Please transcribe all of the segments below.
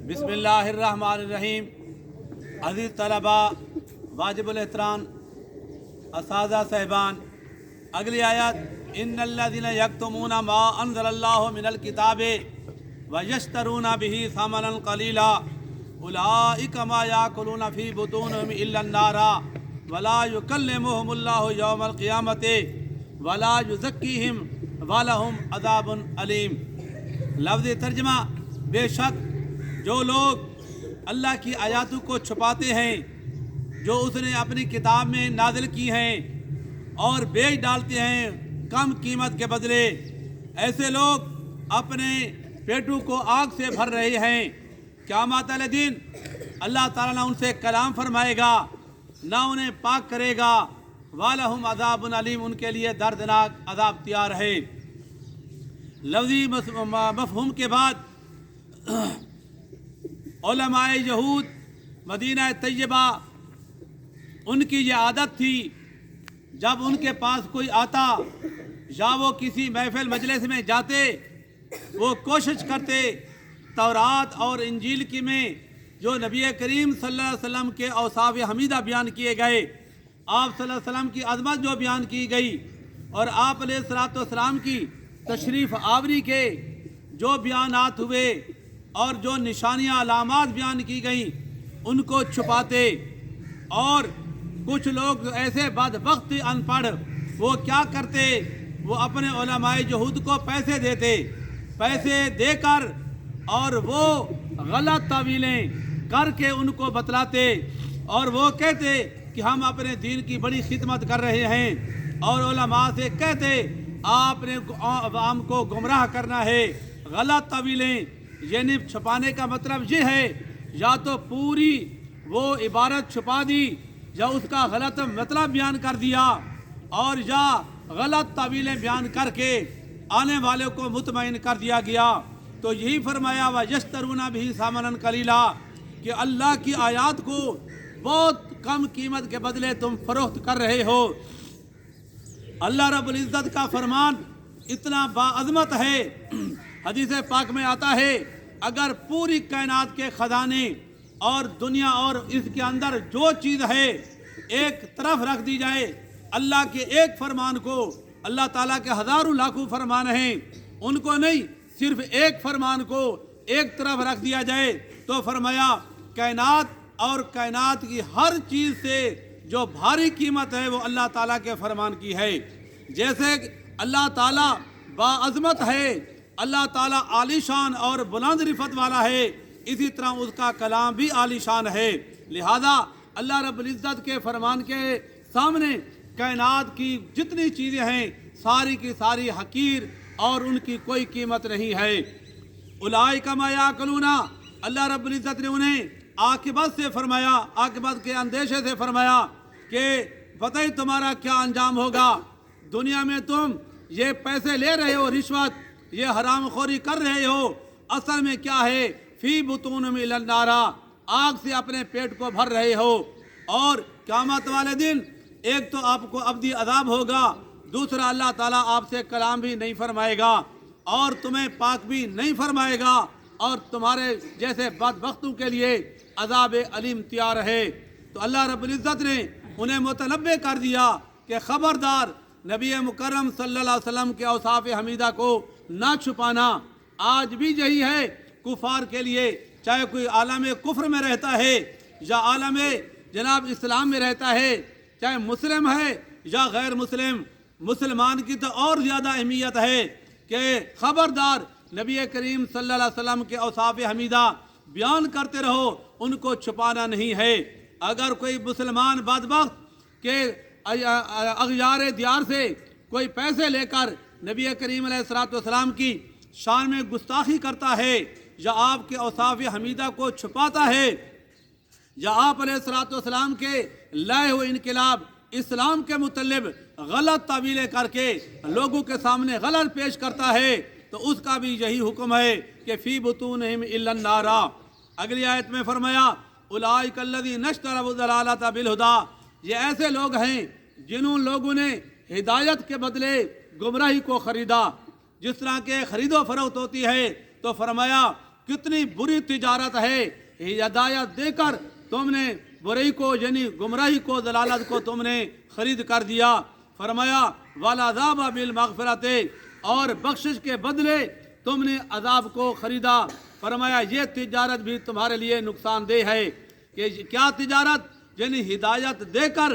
बिस्मिल्लाहिर्रहमानिर्रहीम। अज़ीज़ तलबा, वाजिबुल एहतराम असातिज़ा साहिबान, अगली आयत इन्नल्लज़ीना यक्तुमूना मा अंज़लल्लाहु मिनल किताबि व यश्तरूना बिही समनन क़लीला उलाइका मा याकुलूना फ़ी बुतूनिहिम इल्लन नारा वला युकल्लिमुहुमुल्लाहु यौमल क़ियामति वला युज़क्कीहिम वलहुम अज़ाबुन अलीम। लफ्ज़ी तर्जमा, बेशक जो लोग अल्लाह की आयातों को छुपाते हैं जो उसने अपनी किताब में नाजिल की हैं और बेच डालते हैं कम कीमत के बदले, ऐसे लोग अपने पेटों को आग से भर रहे हैं। क़यामत वाले दिन अल्लाह ताला ना उनसे कलाम फरमाएगा, ना उन्हें पाक करेगा। वालहुम अज़ाबुन अलीम, उनके लिए दर्दनाक अज़ाब तैयार है। लफ्ज़ी मफ़हूम के बाद उलमाए यहूद मदीना तैयबा, उनकी ये आदत थी जब उनके पास कोई आता या वो किसी महफिल मजलिस में जाते, वो कोशिश करते तौरात और इंजील की में जो नबी करीम सल्लल्लाहु अलैहि वसल्लम के औसाफ हमीदा बयान किए गए, आप सल्लल्लाहु अलैहि वसल्लम की अज़मत जो बयान की गई और आप अलैहिस्सलाम की तशरीफ़ आवरी के जो बयानात हुए और जो निशानियाँ अलामात बयान की गई, उनको छुपाते। और कुछ लोग ऐसे बदबख्त अनपढ़ वो क्या करते, वो अपने उलमाए यहूद को पैसे देते, पैसे देकर और वो गलत तावीलें करके उनको बतलाते और वो कहते कि हम अपने दीन की बड़ी खिदमत कर रहे हैं, और उलमा से कहते आपने आवाम को गुमराह करना है। गलत तावीलें यानी छुपाने का मतलब ये है, या तो पूरी वो इबारत छुपा दी या उसका गलत मतलब बयान कर दिया, और या गलत तावीलें बयान करके आने वाले को मुतमईन कर दिया गया। तो यही फरमाया व यश्तरूना बिही सामनन कलीला, कि अल्लाह की आयात को बहुत कम कीमत के बदले तुम फरोख्त कर रहे हो। अल्लाह रब्बुल इज़्ज़त का फरमान इतना बाअज़मत है, हदीस पाक में आता है, अगर पूरी कायनात के ख़जाने और दुनिया और इसके अंदर जो चीज़ है एक तरफ रख दी जाए, अल्लाह के एक फरमान को, अल्लाह ताला के हज़ारों लाखों फरमान हैं, उनको नहीं सिर्फ एक फरमान को एक तरफ रख दिया जाए, तो फरमाया कायनात और कायनात की हर चीज़ से जो भारी कीमत है वो अल्लाह ताला के फरमान की है। जैसे अल्लाह ताला बाअज़मत है, अल्लाह ताला आलीशान और बुलंद रिफत वाला है, इसी तरह उसका कलाम भी आलीशान है। लिहाजा अल्लाह रब्बुल इज़्ज़त के फरमान के सामने कायनात की जितनी चीज़ें हैं सारी की सारी हकीर और उनकी कोई कीमत नहीं है। उलाइका मा याकुलूना, अल्लाह रब्बुल इज़्ज़त ने उन्हें आकिबत से फरमाया, आकिबत के अंदेशे से फरमाया कि पता ही तुम्हारा क्या अंजाम होगा। दुनिया में तुम ये पैसे ले रहे हो, रिश्वत, ये हराम खोरी कर रहे हो, असल में क्या है, फी बुतूनिहिम इलन नारा, आग से अपने पेट को भर रहे हो। और क़यामत वाले दिन एक तो आपको अब्दी अज़ाब होगा, दूसरा अल्लाह ताला आपसे कलाम भी नहीं फरमाएगा और तुम्हें पाक भी नहीं फरमाएगा, और तुम्हारे जैसे बदबख्तों के लिए अज़ाब अलीम तैयार है। तो अल्लाह रब्बुल इज़्ज़त ने उन्हें मुतनब्बे कर दिया कि ख़बरदार नबी मुकर्रम सल्लल्लाहु अलैहि वसल्लम के औसाफ हमीदा को ना छुपाना। आज भी यही है कुफार के लिए, चाहे कोई आलम कुफ्र में रहता है या आलम जनाब इस्लाम में रहता है, चाहे मुस्लिम है या गैर मुस्लिम, मुसलमान की तो और ज़्यादा अहमियत है कि ख़बरदार नबी करीम सल्लल्लाहु अलैहि वसल्लम के औसाफ हमीदा बयान करते रहो, उनको छुपाना नहीं है। अगर कोई मुसलमान बदबख्त के अग़यार दियार से कोई पैसे लेकर नबी करीम अलैहिस्सलाम की शान में गुस्ताखी करता है या आपके औसाफ हमीदा को छुपाता है या आप अलैहिस्सलाम के लाए हुए इनकलाब इस्लाम के मुतल्लिब गलत तावीलें करके लोगों के सामने गलत पेश करता है, तो उसका भी यही हुक्म है कि फ़ी बुतूनिहिम इल्लन नारा। अगली आयत में फरमाया उलाइका अल्लज़ीना इश्तरौ ज़लालता बिल हुदा, ये ऐसे लोग हैं जिन्होंने लोगों ने हिदायत के बदले गुमराही को ख़रीदा। جس طرح کے خرید و فروخت ہوتی ہے، تو فرمایا کتنی بری تجارت ہے، ہدایت دے کر تم نے برائی کو یعنی گمراہی کو، ضلالت کو تم نے خرید کر دیا۔ فرمایا والعذاب بالمغفرت، اور بخشش کے بدلے تم نے عذاب کو خریدا۔ فرمایا یہ تجارت بھی تمہارے لیے نقصان دہ ہے۔ کہ کیا تجارت؟ یعنی ہدایت دے کر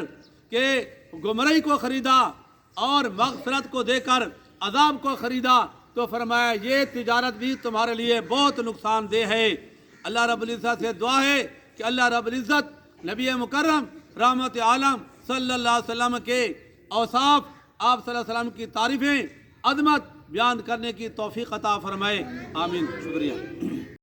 کہ گمراہی کو خریدا اور مغفرت کو دے کر عذاب کو خریدا، تو فرمایا یہ تجارت بھی تمہارے لیے بہت نقصان دہ ہے۔ اللہ رب العزت سے دعا ہے کہ اللہ رب العزت نبی مکرم رحمت عالم صلی اللہ علیہ وسلم کے اوصاف، آپ صلی اللہ علیہ وسلم کی تعریفیں، عظمت بیان کرنے کی توفیق عطا فرمائے، آمین۔ شکریہ۔